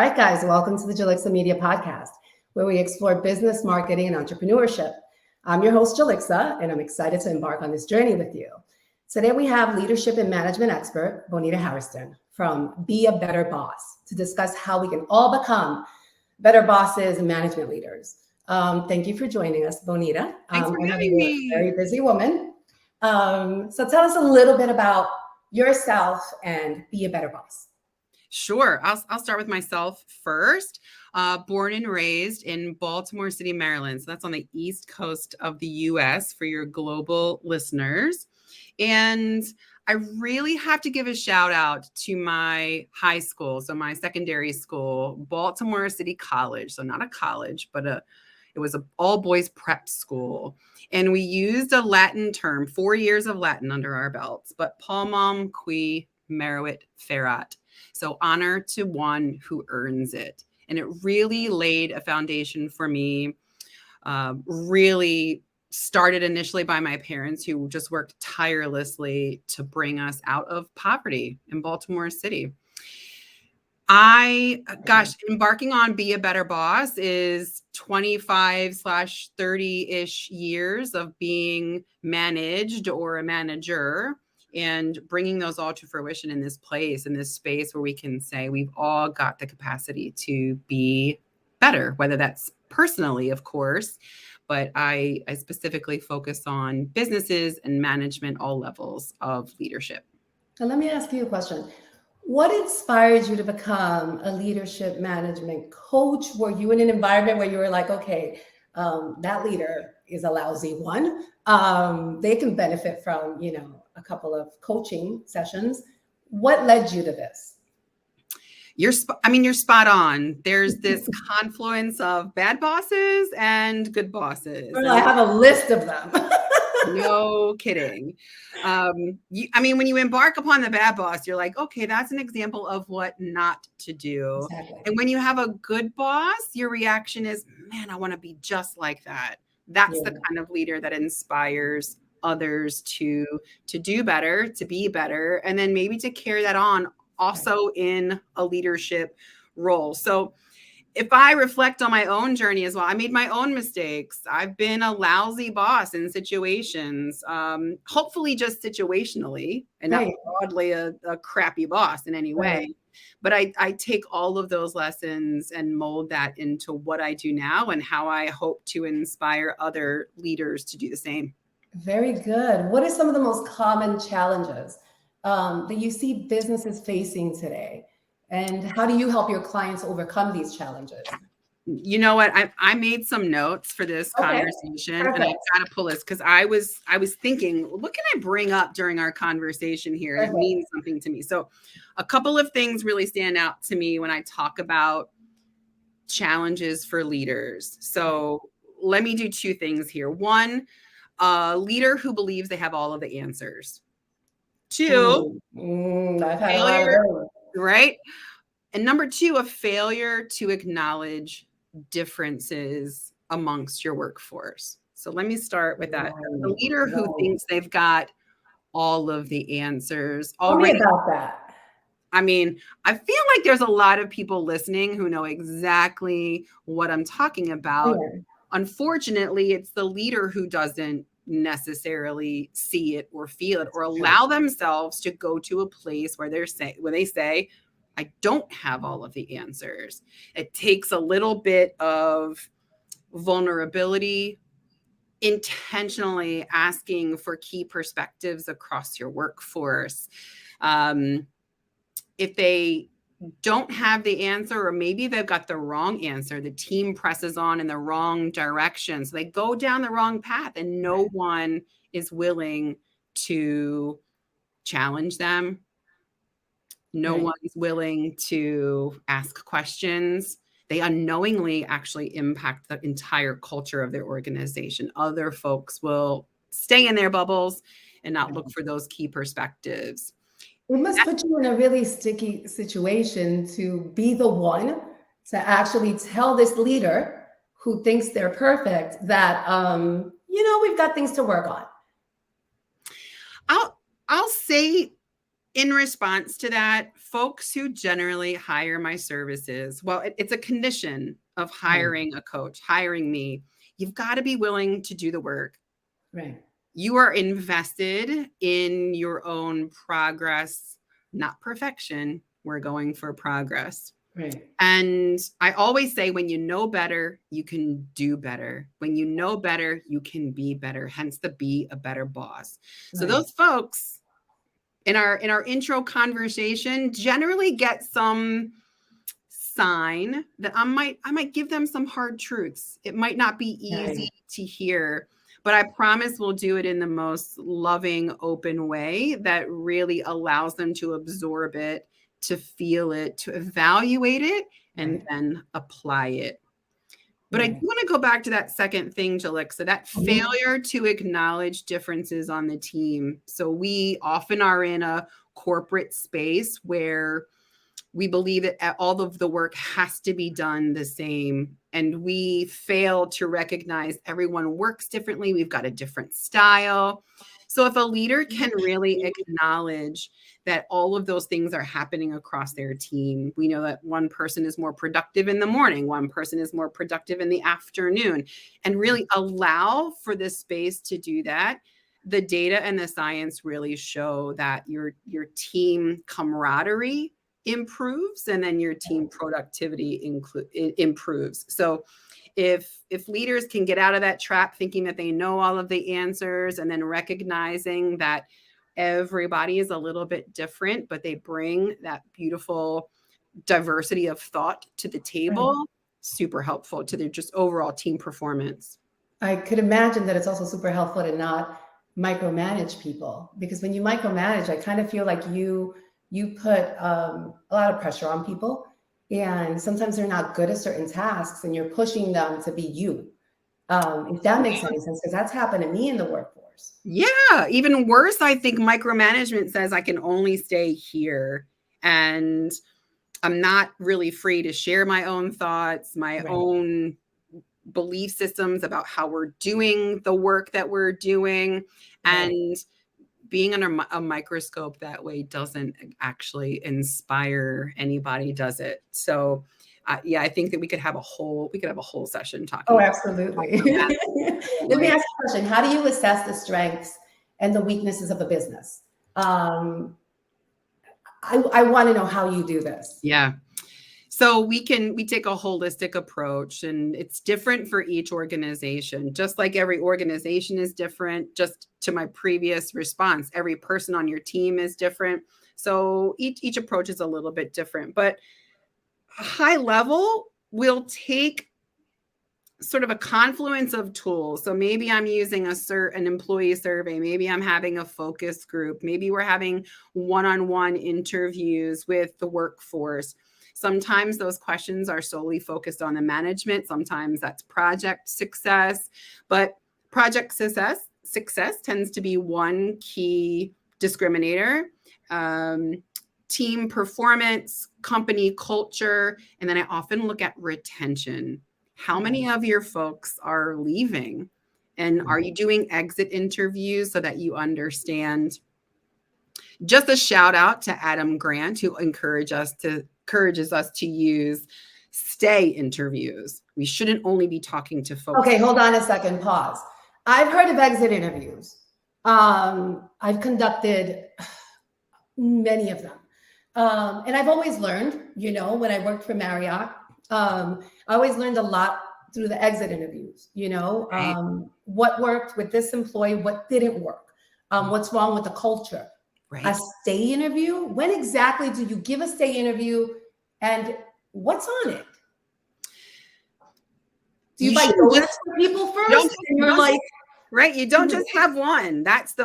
right, guys, welcome to the Julixa Media Podcast, where we explore business, marketing, and entrepreneurship. I'm your host, Julixa, and I'm excited to embark on this journey with you. Today, we have leadership and management expert, Bonita Harriston from Be a Better Boss, to discuss how we can all become better bosses and management leaders. Thank you for joining us, Bonita. Thanks for I know having you're me. a very busy woman. So tell us a little bit about yourself and Be a Better Boss. Sure. I'll start with myself first. Born and raised in Baltimore City, Maryland. So that's on the East Coast of the US for your global listeners. And I really have to give a shout out to my high school. So my secondary school, Baltimore City College. So not a college, but it was an all boys prep school. And we used a Latin term, 4 years of Latin under our belts, but palmam qui meruit ferat. So honor to one who earns it. And it really laid a foundation for me, really started initially by my parents who just worked tirelessly to bring us out of poverty in Baltimore City. Embarking on Be a Better Boss is 25/30-ish years of being managed or a manager and bringing those all to fruition in this place, in this space where we can say we've all got the capacity to be better, whether that's personally, of course, but I specifically focus on businesses and management, all levels of leadership. And let me ask you a question. What inspired you to become a leadership management coach? Were you in an environment where you were like, okay, that leader is a lousy one. They can benefit from, a couple of coaching sessions. What led you to this? You're spot on. There's this confluence of bad bosses and good bosses. Well, I have a list of them. No kidding. When you embark upon the bad boss, you're like, okay, that's an example of what not to do. Exactly. And when you have a good boss, your reaction is, man, I want to be just like that. That's the kind of leader that inspires others to do better, to be better, and then maybe to carry that on also in a leadership role. So if I reflect on my own journey as well, I made my own mistakes. I've been a lousy boss in situations, hopefully just situationally and not broadly a crappy boss in any way. But I take all of those lessons and mold that into what I do now and how I hope to inspire other leaders to do the same. Very good. What are some of the most common challenges that you see businesses facing today? And how do you help your clients overcome these challenges? You know what? I made some notes for this conversation. Perfect. And I got to pull this because I was thinking, what can I bring up during our conversation here? Perfect. It means something to me. So a couple of things really stand out to me when I talk about challenges for leaders. So let me do two things here. One, a leader who believes they have all of the answers. Two, I've had failure, a lot of those. Right? And number two, a failure to acknowledge differences amongst your workforce. So let me start with that. The leader who thinks they've got all of the answers already. Tell me about that. I mean, I feel like there's a lot of people listening who know exactly what I'm talking about. Yeah. Unfortunately, it's the leader who doesn't necessarily see it or feel it or allow themselves to go to a place where they say, I don't have all of the answers. It takes a little bit of vulnerability, intentionally asking for key perspectives across your workforce. If they don't have the answer, or maybe they've got the wrong answer, the team presses on in the wrong direction. So they go down the wrong path and no one is willing to challenge them. No one's willing to ask questions. They unknowingly actually impact the entire culture of their organization. Other folks will stay in their bubbles and not look for those key perspectives. It must put you in a really sticky situation to be the one to actually tell this leader who thinks they're perfect that, we've got things to work on. I'll say in response to that, folks who generally hire my services, well, it's a condition of hiring a coach, hiring me. You've got to be willing to do the work. Right. You are invested in your own progress, not perfection. We're going for progress. Right. And I always say, when you know better, you can do better. When you know better, you can be better. Hence the be a better boss. So those folks in our intro conversation generally get some sign that I might give them some hard truths. It might not be easy to hear, but I promise we'll do it in the most loving, open way that really allows them to absorb it, to feel it, to evaluate it, and then apply it. But I do want to go back to that second thing, Julixa, that failure to acknowledge differences on the team. So we often are in a corporate space where we believe that all of the work has to be done the same. And we fail to recognize everyone works differently. We've got a different style. So if a leader can really acknowledge that all of those things are happening across their team, we know that one person is more productive in the morning, one person is more productive in the afternoon, and really allow for the space to do that. The data and the science really show that your team camaraderie improves, and then your team productivity improves. So if leaders can get out of that trap thinking that they know all of the answers, and then recognizing that everybody is a little bit different, but they bring that beautiful diversity of thought to the table, super helpful to their just overall team performance. I could imagine that it's also super helpful to not micromanage people, because when you micromanage, I kind of feel like you put a lot of pressure on people, and sometimes they're not good at certain tasks, and you're pushing them to be you. If that makes any sense, because that's happened to me in the workforce. Yeah, even worse, I think micromanagement says I can only stay here, and I'm not really free to share my own thoughts, my own belief systems about how we're doing the work that we're doing. And being under a microscope that way doesn't actually inspire anybody, does it? So I think that we could have a whole session talking. Oh, absolutely. Let me ask you a question. How do you assess the strengths and the weaknesses of a business? I want to know how you do this. Yeah. So we take a holistic approach, and it's different for each organization. Just like every organization is different, just to my previous response, every person on your team is different. So each approach is a little bit different, but high level, we'll take sort of a confluence of tools. So maybe I'm using an employee survey. Maybe I'm having a focus group. Maybe we're having one-on-one interviews with the workforce. Sometimes those questions are solely focused on the management. Sometimes that's project success, but project success tends to be one key discriminator. Team performance, company culture, and then I often look at retention. How many of your folks are leaving? And are you doing exit interviews so that you understand? Just a shout out to Adam Grant, who encourages us to use stay interviews. We shouldn't only be talking to folks. Okay, hold on a second, pause. I've heard of exit interviews. I've conducted many of them. And I've always learned, when I worked for Marriott, I always learned a lot through the exit interviews, what worked with this employee, what didn't work, what's wrong with the culture. A stay interview? When exactly do you give a stay interview, and what's on it? Do you buy donuts for people first? You don't just have one. That's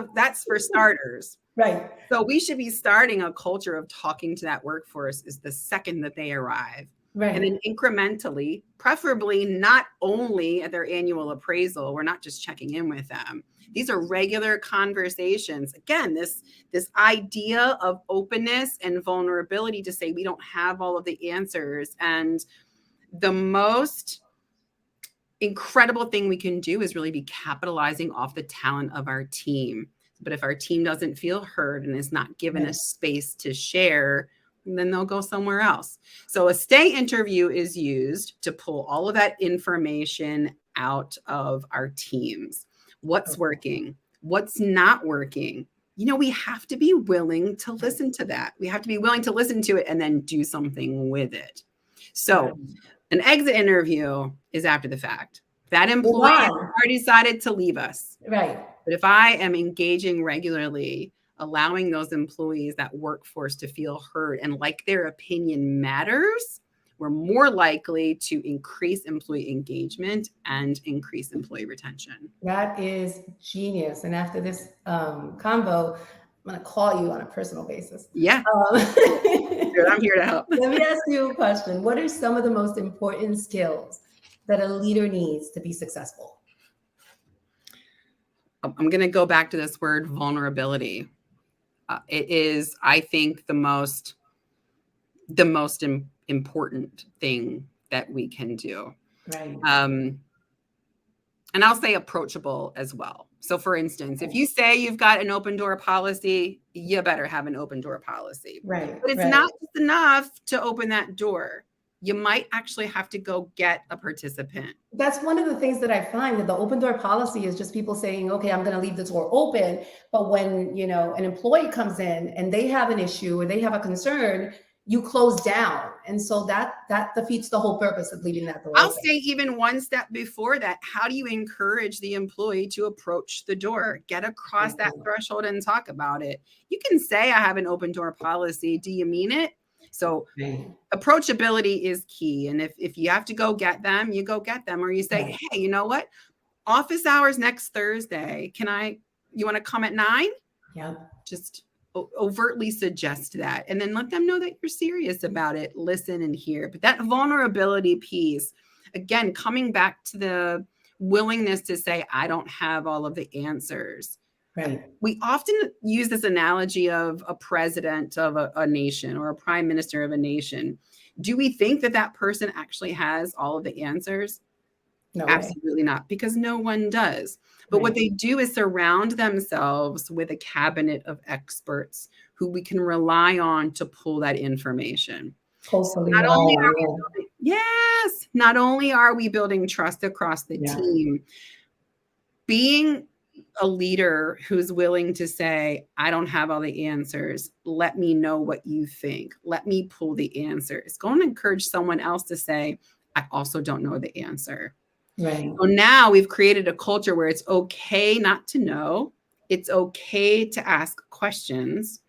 for starters. Right. So we should be starting a culture of talking to that workforce is the second that they arrive. Right. And then incrementally, preferably not only at their annual appraisal, we're not just checking in with them. These are regular conversations. Again, this idea of openness and vulnerability to say we don't have all of the answers. And the most incredible thing we can do is really be capitalizing off the talent of our team. But if our team doesn't feel heard and is not given a space to share, then they'll go somewhere else. So a stay interview is used to pull all of that information out of our teams. What's working? What's not working? We have to be willing to listen to that. We have to be willing to listen to it and then do something with it. So an exit interview is after the fact. That employee has already decided to leave us. Right. But if I am engaging regularly, allowing those employees, that workforce, to feel heard and like their opinion matters, we're more likely to increase employee engagement and increase employee retention. That is genius. And after this convo, I'm going to call you on a personal basis. Yeah. I'm here to help. Let me ask you a question. What are some of the most important skills that a leader needs to be successful? I'm going to go back to this word, vulnerability. It is, I think, the most important thing that we can do. Right. And I'll say approachable as well. So for instance, if you say you've got an open door policy, you better have an open door policy. Right. But it's not just enough to open that door. You might actually have to go get a participant. That's one of the things that I find, that the open door policy is just people saying, okay, I'm going to leave the door open. But when, an employee comes in and they have an issue or they have a concern, you close down. And so that defeats the whole purpose of leaving that door I'll open. say even one step before that, how do you encourage the employee to approach the door, get across that threshold and talk about it? You can say, I have an open door policy. Do you mean it? So approachability is key. And if you have to go get them, you go get them. Or you say, hey, you know what? Office hours next Thursday. You want to come at 9? Yeah. Just overtly suggest that. And then let them know that you're serious about it. Listen and hear. But that vulnerability piece, again, coming back to the willingness to say, I don't have all of the answers. Right. We often use this analogy of a president of a nation or a prime minister of a nation. Do we think that person actually has all of the answers? No, absolutely not, because no one does. But what they do is surround themselves with a cabinet of experts who we can rely on to pull that information. Not only are we building trust across the team, being a leader who's willing to say, I don't have all the answers. Let me know what you think. Let me pull the answer. It's going to encourage someone else to say, I also don't know the answer. Right. So now we've created a culture where it's okay not to know. It's okay to ask questions.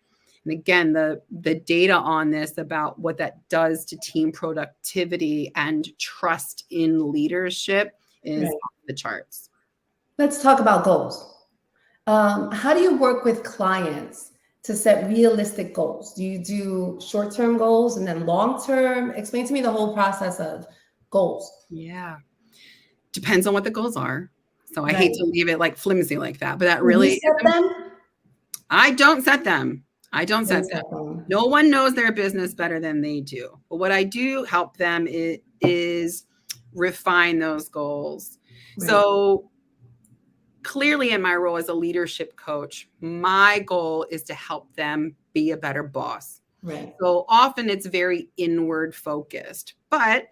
And again, the data on this about what that does to team productivity and trust in leadership is off the charts. Let's talk about goals. How do you work with clients to set realistic goals? Do you do short-term goals and then long-term? Explain to me the whole process of goals. Yeah. Depends on what the goals are. So I hate to leave it like flimsy like that, but that really set them? I don't set them. No one knows their business better than they do. But what I do help them is refine those goals. Right. So clearly in my role as a leadership coach, my goal is to help them be a better boss. Right. So often it's very inward focused, but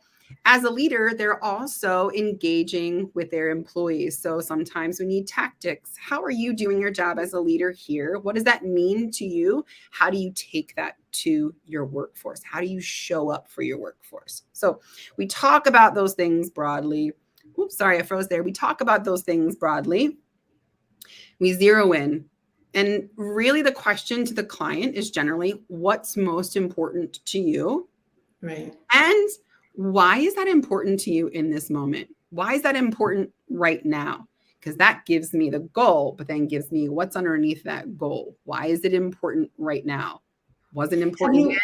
as a leader, they're also engaging with their employees. So sometimes we need tactics. How are you doing your job as a leader here? What does that mean to you? How do you take that to your workforce? How do you show up for your workforce? So we talk about those things broadly. Oops, sorry, I froze there. We talk about those things broadly. We zero in. And really the question to the client is generally, what's most important to you? Right. And why is that important to you in this moment? Why is that important right now? Because that gives me the goal, but then gives me what's underneath that goal. Why is it important right now? Wasn't important yet?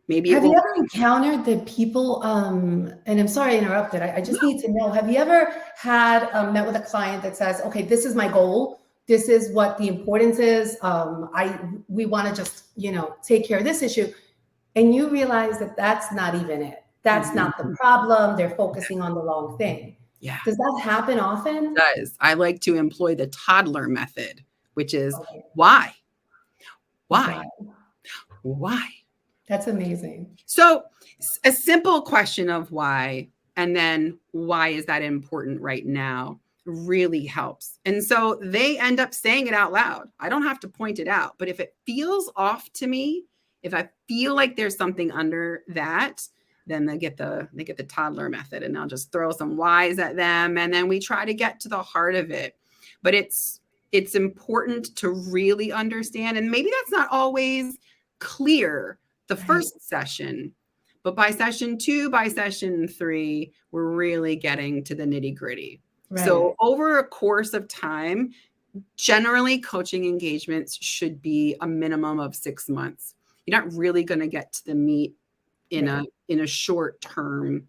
Maybe. Have you ever encountered the people, and I'm sorry I interrupted, I just need to know, have you ever had met with a client that says, okay, this is my goal. This is what the importance is. We want to just, take care of this issue. And you realize that that's not even it. That's not the problem. They're focusing on the wrong thing. Yeah. Does that happen often? It does. I like to employ the toddler method, which is Okay. why? Why? Why? That's amazing. So a simple question of why, and then why is that important right now, really helps. And so they end up saying it out loud. I don't have to point it out, but if it feels off to me, if I feel like there's something under that, then they get the toddler method, and I'll just throw some whys at them, and then we try to get to the heart of it. But it's important to really understand, and maybe that's not always clear the first session, but by session 2, by session 3, we're really getting to the nitty-gritty. Right. So over a course of time, generally coaching engagements should be a minimum of 6 months. You're not really going to get to the meat in a short term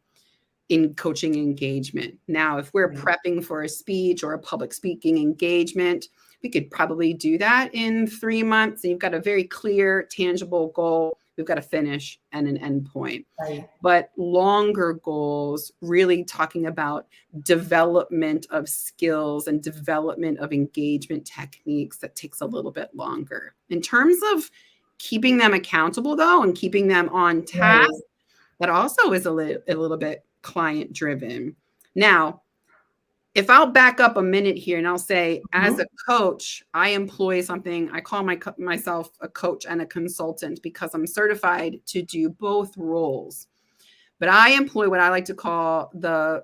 in coaching engagement. Now, if we're prepping for a speech or a public speaking engagement, we could probably do that in 3 months. And you've got a very clear, tangible goal. We've got a finish and an end point. Right. But longer goals, really talking about development of skills and development of engagement techniques, that takes a little bit longer. In terms of keeping them accountable, though, and keeping them on task, that also is a little bit client driven. Now, if I'll back up a minute here and I'll say, as a coach, I employ something, I call myself a coach and a consultant because I'm certified to do both roles. But I employ what I like to call the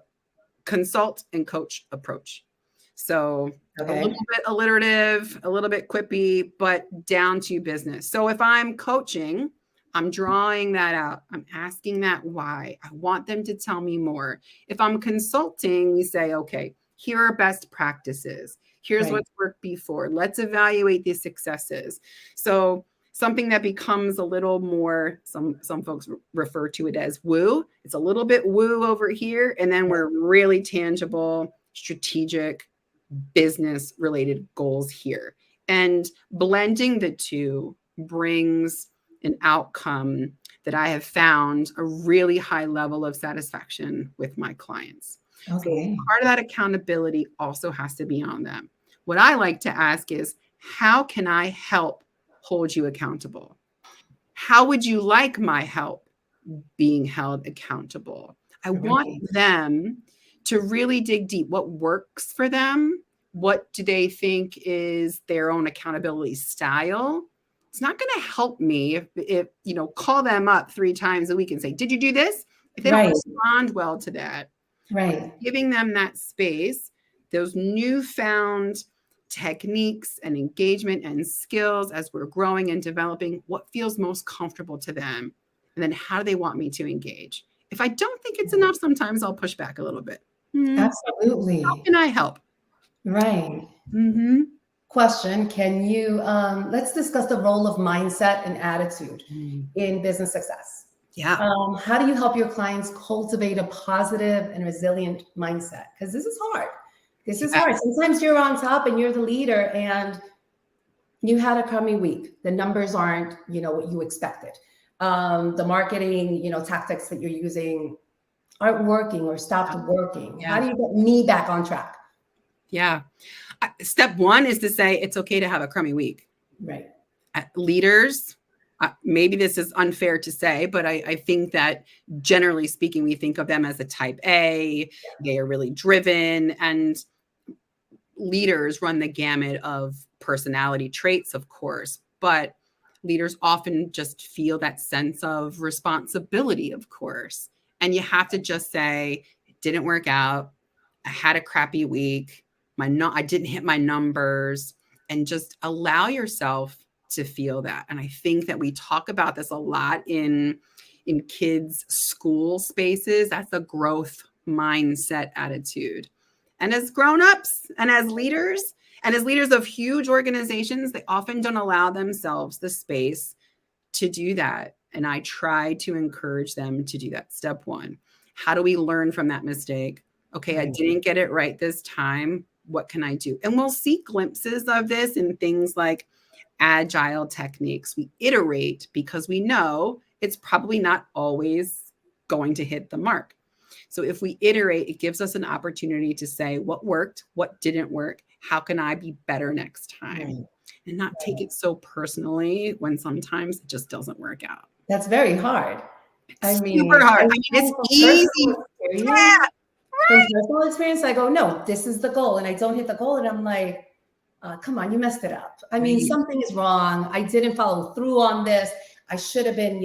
consult and coach approach. So a little bit alliterative, a little bit quippy, but down to business. So if I'm coaching, I'm drawing that out. I'm asking that why. I want them to tell me more. If I'm consulting, we say, okay, here are best practices. Here's what's worked before. Let's evaluate the successes. So something that becomes a little more, some folks refer to it as woo. It's a little bit woo over here. And then we're really tangible, strategic, business related goals here. And blending the two brings an outcome that I have found a really high level of satisfaction with my clients. So part of that accountability also has to be on them. What I like to ask is, how can I help hold you accountable? How would you like my help being held accountable? I want them to really dig deep. What works for them? What do they think is their own accountability style? It's not going to help me if call them up 3 times a week and say, did you do this? If they don't respond well to that, giving them that space, those newfound techniques and engagement and skills as we're growing and developing, what feels most comfortable to them? And then how do they want me to engage? If I don't think it's enough, sometimes I'll push back a little bit. Absolutely. How can I help? Right. Question, can you, let's discuss the role of mindset and attitude in business success. Yeah. How do you help your clients cultivate a positive and resilient mindset? Because this is hard. This is hard. Sometimes you're on top and you're the leader and you had a crummy week. The numbers aren't, what you expected. The marketing, tactics that you're using aren't working or stopped working. How do you get me back on track? Yeah. Step 1 is to say it's okay to have a crummy week. Right. Leaders, maybe this is unfair to say, but I think that generally speaking, we think of them as a type A. They are really driven, and leaders run the gamut of personality traits, of course, but leaders often just feel that sense of responsibility, of course. And you have to just say, it didn't work out. I had a crappy week. I didn't hit my numbers, and just allow yourself to feel that. And I think that we talk about this a lot in kids' school spaces. That's a growth mindset attitude. And as grown-ups and as leaders of huge organizations, they often don't allow themselves the space to do that. And I try to encourage them to do that. Step 1, how do we learn from that mistake? Okay, I didn't get it right this time. What can I do? And we'll see glimpses of this in things like agile techniques. We iterate because we know it's probably not always going to hit the mark. So if we iterate, it gives us an opportunity to say what worked, what didn't work, how can I be better next time? Right. And not take it so personally when sometimes it just doesn't work out. That's very hard. It's super hard. I mean, it's easy. Yeah. From personal experience, I go, no, this is the goal. And I don't hit the goal. And I'm like, come on, you messed it up. I mean, something is wrong. I didn't follow through on this. I should have been,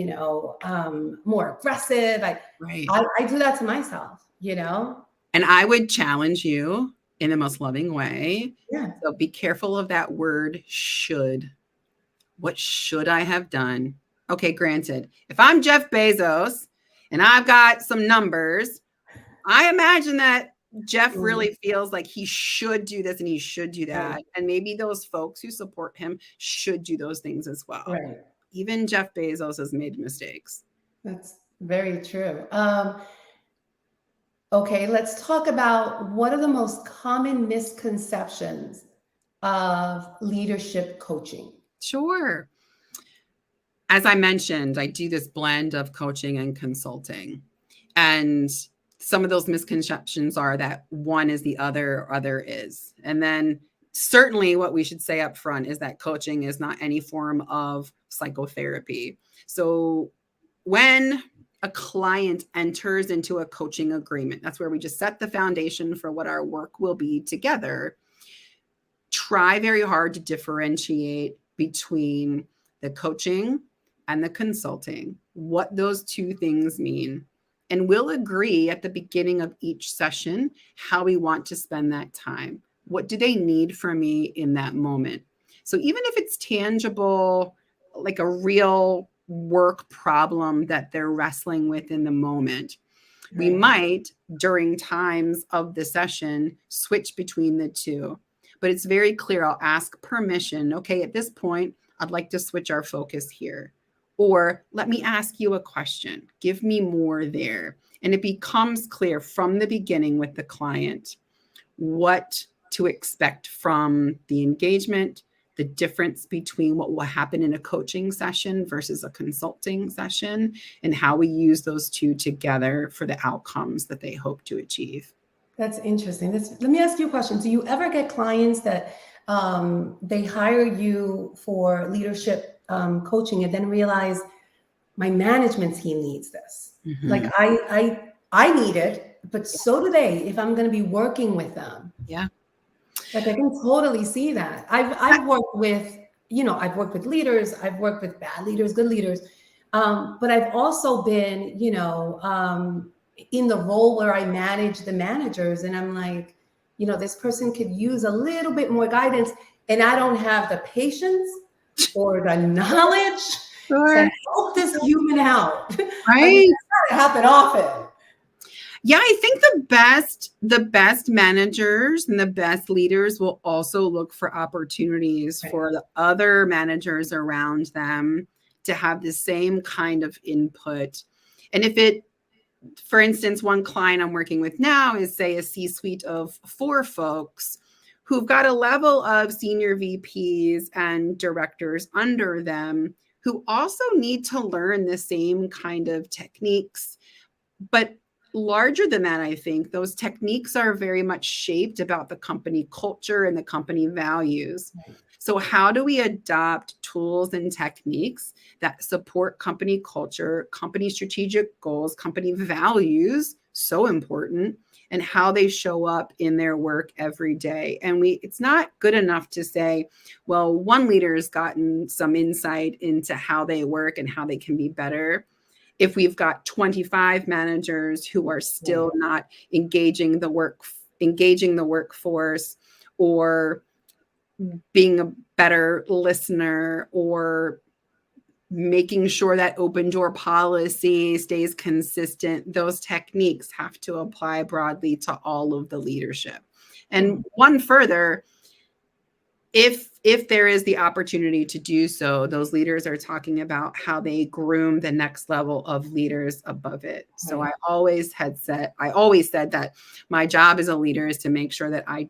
more aggressive. I do that to myself, And I would challenge you in the most loving way. Yeah. So be careful of that word should. What should I have done? Okay, granted, if I'm Jeff Bezos and I've got some numbers, I imagine that Jeff really feels like he should do this and he should do that. Right. And maybe those folks who support him should do those things as well. Right. Even Jeff Bezos has made mistakes. That's very true. Okay, let's talk about what are the most common misconceptions of leadership coaching? Sure. As I mentioned, I do this blend of coaching and consulting. And some of those misconceptions are that one is the other, other is. And then certainly what we should say up front is that coaching is not any form of psychotherapy. So when a client enters into a coaching agreement, that's where we just set the foundation for what our work will be together. Try very hard to differentiate between the coaching and the consulting, what those two things mean. And we'll agree at the beginning of each session how we want to spend that time. What do they need from me in that moment? So even if it's tangible, like a real work problem that they're wrestling with in the moment, we might, during times of the session, switch between the two. But it's very clear. I'll ask permission. Okay, at this point, I'd like to switch our focus here. Or let me ask you a question. Give me more there. And it becomes clear from the beginning with the client what to expect from the engagement, the difference between what will happen in a coaching session versus a consulting session, and how we use those two together for the outcomes that they hope to achieve. That's interesting. Let me ask you a question. Do you ever get clients that they hire you for leadership coaching and then realize my management team needs this? Mm-hmm. Like I need it, but so do they if I'm going to be working with them. Yeah. Like I can totally see that. I've worked with, leaders, I've worked with bad leaders, good leaders. But I've also been, in the role where I manage the managers, and I'm like, this person could use a little bit more guidance, and I don't have the patience or the knowledge to help this human out. Right. I mean, that's not happen often. Yeah, I think the best managers and the best leaders will also look for opportunities for the other managers around them to have the same kind of input. And if it, for instance, one client I'm working with now is, say, a C-suite of 4 folks who've got a level of senior VPs and directors under them who also need to learn the same kind of techniques. But larger than that, I think those techniques are very much shaped about the company culture and the company values. So how do we adopt tools and techniques that support company culture, company strategic goals, company values, so important, and how they show up in their work every day? And it's not good enough to say, well, one leader has gotten some insight into how they work and how they can be better, if we've got 25 managers who are still not engaging the workforce, or being a better listener, or making sure that open door policy stays consistent. Those techniques have to apply broadly to all of the leadership. And one further, if there is the opportunity to do so, those leaders are talking about how they groom the next level of leaders above it. So I always said that my job as a leader is to make sure that I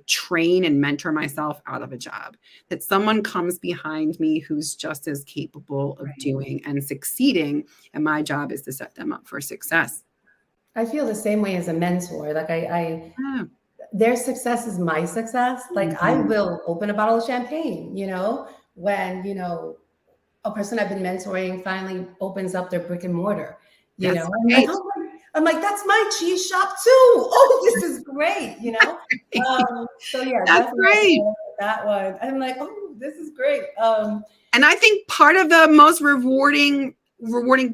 train and mentor myself out of a job, that someone comes behind me who's just as capable of doing and succeeding. And my job is to set them up for success. I feel the same way as a mentor. Like their success is my success. Like I will open a bottle of champagne, when, a person I've been mentoring finally opens up their brick and mortar, That's I'm like, right. oh I'm like, that's my cheese shop too. Oh, this is great. So yeah, That's definitely right. that one. I'm like, oh, this is great. And I think part of the most rewarding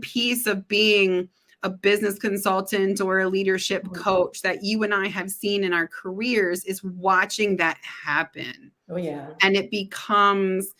piece of being a business consultant or a leadership coach that you and I have seen in our careers is watching that happen. Oh yeah. And it becomes,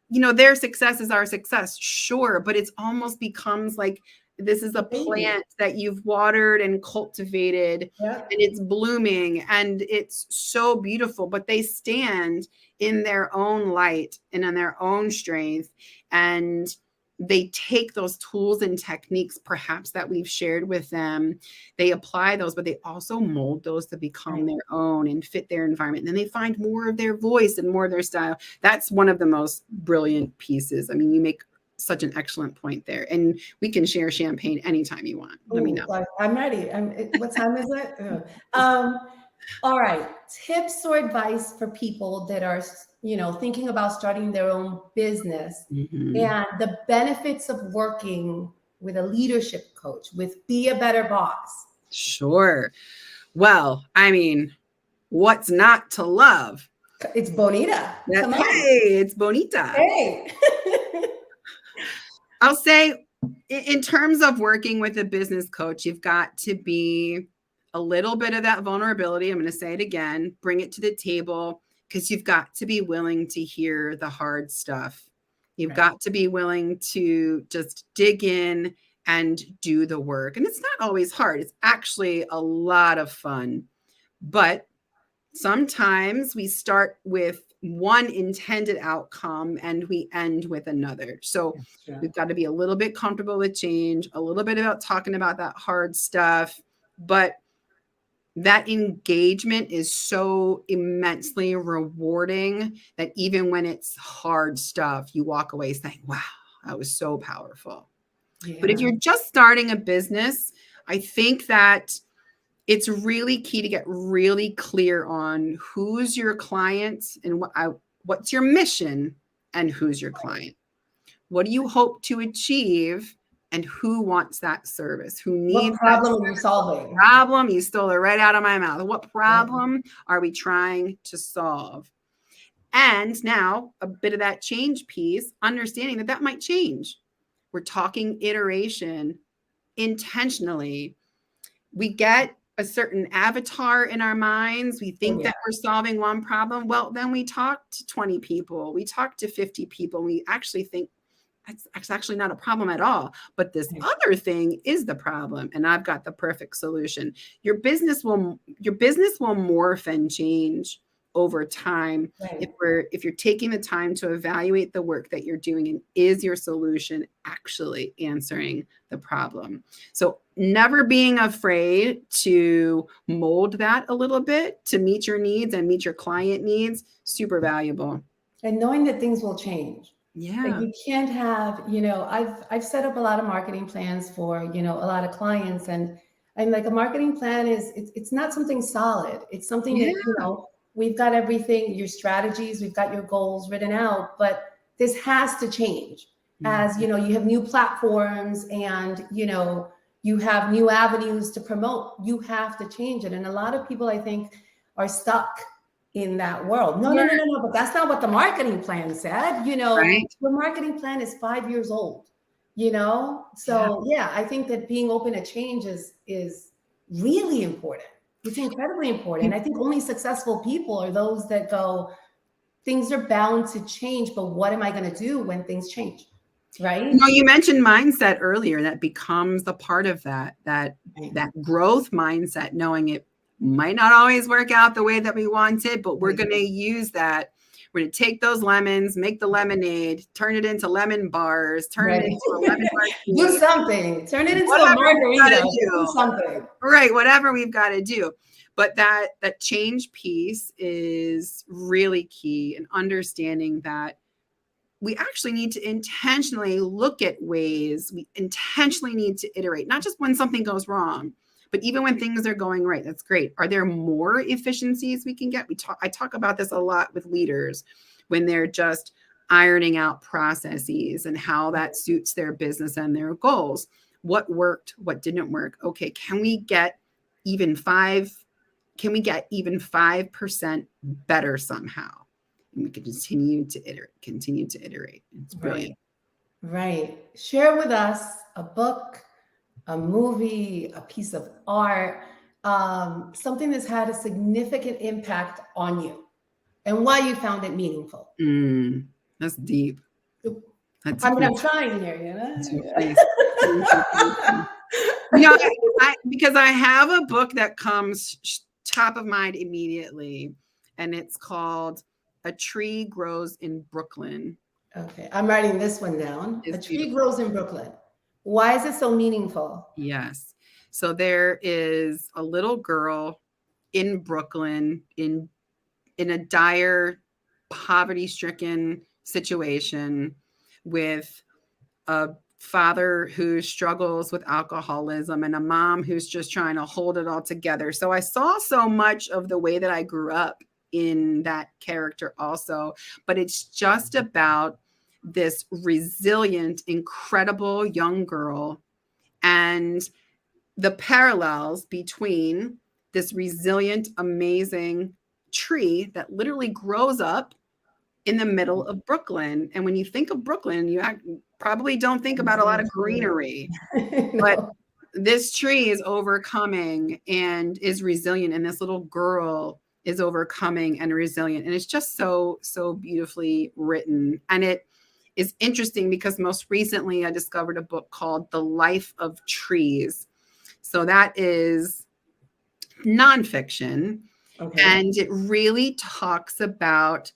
their success is our success, sure, but it's almost becomes like this is a plant that you've watered and cultivated, and it's blooming and it's so beautiful, but they stand in their own light and in their own strength, and they take those tools and techniques perhaps that we've shared with them, they apply those, but they also mold those to become their own and fit their environment. And then they find more of their voice and more of their style. That's one of the most brilliant pieces. I mean, you make such an excellent point there. And we can share champagne anytime you want. Let me know. I'm ready. What time is it? All right. Tips or advice for people that are, thinking about starting their own business and the benefits of working with a leadership coach, with Be a Better Boss. Sure. Well, I mean, what's not to love? It's Bonita. Come on. Hey, it's Bonita. Hey. I'll say in terms of working with a business coach, you've got to be a little bit of that vulnerability. I'm going to say it again, bring it to the table, because you've got to be willing to hear the hard stuff. You've got to be willing to just dig in and do the work. And it's not always hard. It's actually a lot of fun. But sometimes we start with one intended outcome and we end with another. So we've got to be a little bit comfortable with change, a little bit about talking about that hard stuff, but that engagement is so immensely rewarding that even when it's hard stuff, you walk away saying, wow, that was so powerful. Yeah. But if you're just starting a business, I think that it's really key to get really clear on who's your client and what's your mission and who's your client. What do you hope to achieve and who wants that service? Who needs what problem are you solving? Problem, you stole it right out of my mouth. What problem are we trying to solve? And now a bit of that change piece, understanding that might change. We're talking iteration intentionally. We get a certain avatar in our minds. We think that we're solving one problem. Well, then we talk to 20 people. We talk to 50 people. And we actually think it's actually not a problem at all. But this other thing is the problem. And I've got the perfect solution. Your business will morph and change over time. If you're taking the time to evaluate the work that you're doing and is your solution actually answering the problem. So never being afraid to mold that a little bit to meet your needs and meet your client needs, super valuable. And knowing that things will change. Yeah. Like you can't have, I've set up a lot of marketing plans for, a lot of clients, and like a marketing plan it's not something solid. It's something that, we've got everything, your strategies, we've got your goals written out, but this has to change as, you have new platforms and, you have new avenues to promote. You have to change it. And a lot of people, I think, are stuck in that world. No, but that's not what the marketing plan said. The marketing plan is 5 years old, So I think that being open to change is really important. It's incredibly important. I think only successful people are those that go, things are bound to change, but what am I going to do when things change? Right? No, you mentioned mindset earlier. That becomes a part of that growth mindset, knowing it might not always work out the way that we wanted, but we're going to use that. We're going to take those lemons, make the lemonade, turn it into lemon bars, turn it into a lemon martini. Do something. Turn it into a margarita. Do something. Right. Whatever we've got to do. But that change piece is really key, and understanding that we actually need to intentionally look at ways. We intentionally need to iterate, not just when something goes wrong, But even when things are going right, that's great. Are there more efficiencies we can get? I talk about this a lot with leaders when they're just ironing out processes and how that suits their business and their goals. What worked, what didn't work? Okay, can we get even 5% better somehow? And we can continue to iterate. It's brilliant. Right. Share with us a book, a movie, a piece of art, something that's had a significant impact on you and why you found it meaningful. That's deep. I'm trying here, because I have a book that comes top of mind immediately, and it's called A Tree Grows in Brooklyn. Okay, I'm writing this one down. A Tree Grows in Brooklyn. Why is it so meaningful? Yes. So there is a little girl in Brooklyn in a dire, poverty-stricken situation with a father who struggles with alcoholism and a mom who's just trying to hold it all together. So I saw so much of the way that I grew up in that character also, but it's just about this resilient, incredible young girl and the parallels between this resilient, amazing tree that literally grows up in the middle of Brooklyn. And when you think of Brooklyn, you probably don't think about a lot of greenery, no. But this tree is overcoming and is resilient. And this little girl is overcoming and resilient. And it's just so, so beautifully written. And it is interesting because most recently I discovered a book called The Life of Trees. So that is nonfiction. Okay. And it really talks about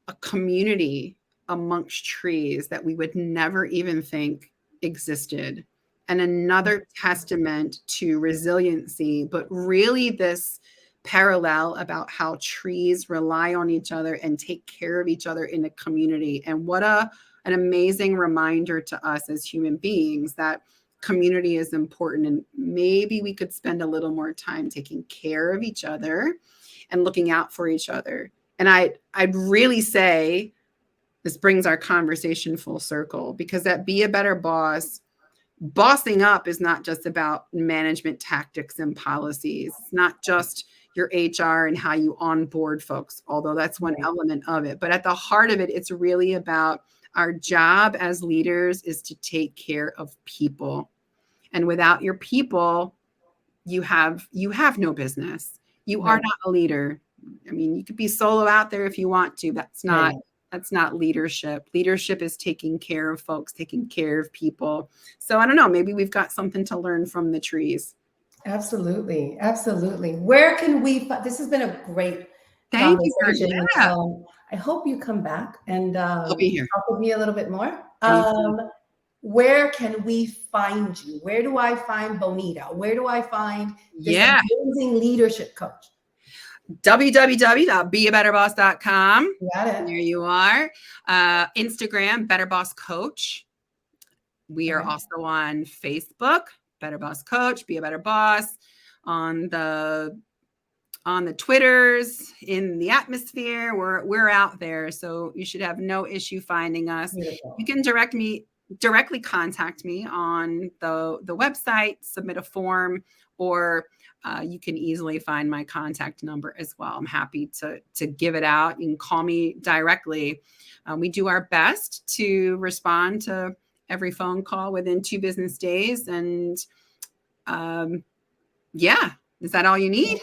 a community amongst trees that we would never even think existed. And another testament to resiliency, but really this parallel about how trees rely on each other and take care of each other in a community. And what an amazing reminder to us as human beings that community is important. And maybe we could spend a little more time taking care of each other and looking out for each other. And I'd really say this brings our conversation full circle, because at Be a Better Boss, bossing up is not just about management tactics and policies. It's not just your HR and how you onboard folks, although that's one element of it. But at the heart of it, it's really about our job as leaders is to take care of people. And without your people, you have no business. You are not a leader. I mean, you could be solo out there if you want to. That's not leadership. Leadership is taking care of folks, taking care of people. So I don't know, maybe we've got something to learn from the trees. Absolutely. Absolutely. Where can we, this has been a great conversation. Yeah. I hope you come back and I'll be here. Talk with me a little bit more. Where can we find you? Where do I find Bonita? Where do I find this amazing leadership coach? www.beabetterboss.com. Got it. There you are. Instagram, Better Boss Coach. We are also on Facebook, Better Boss Coach, Be a Better Boss. On the Twitters, in the atmosphere, we're out there. So you should have no issue finding us. Beautiful. You can directly contact me on the website, submit a form, or you can easily find my contact number as well. I'm happy to give it out. You can call me directly. We do our best to respond to every phone call within 2 business days. And is that all you need?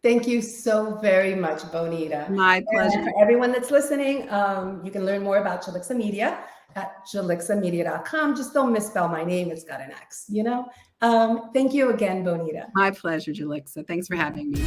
Thank you so very much, Bonita. My pleasure. And for everyone that's listening, you can learn more about Julixa Media at julixamedia.com. Just don't misspell my name. It's got an X, Thank you again, Bonita. My pleasure, Julixa. Thanks for having me.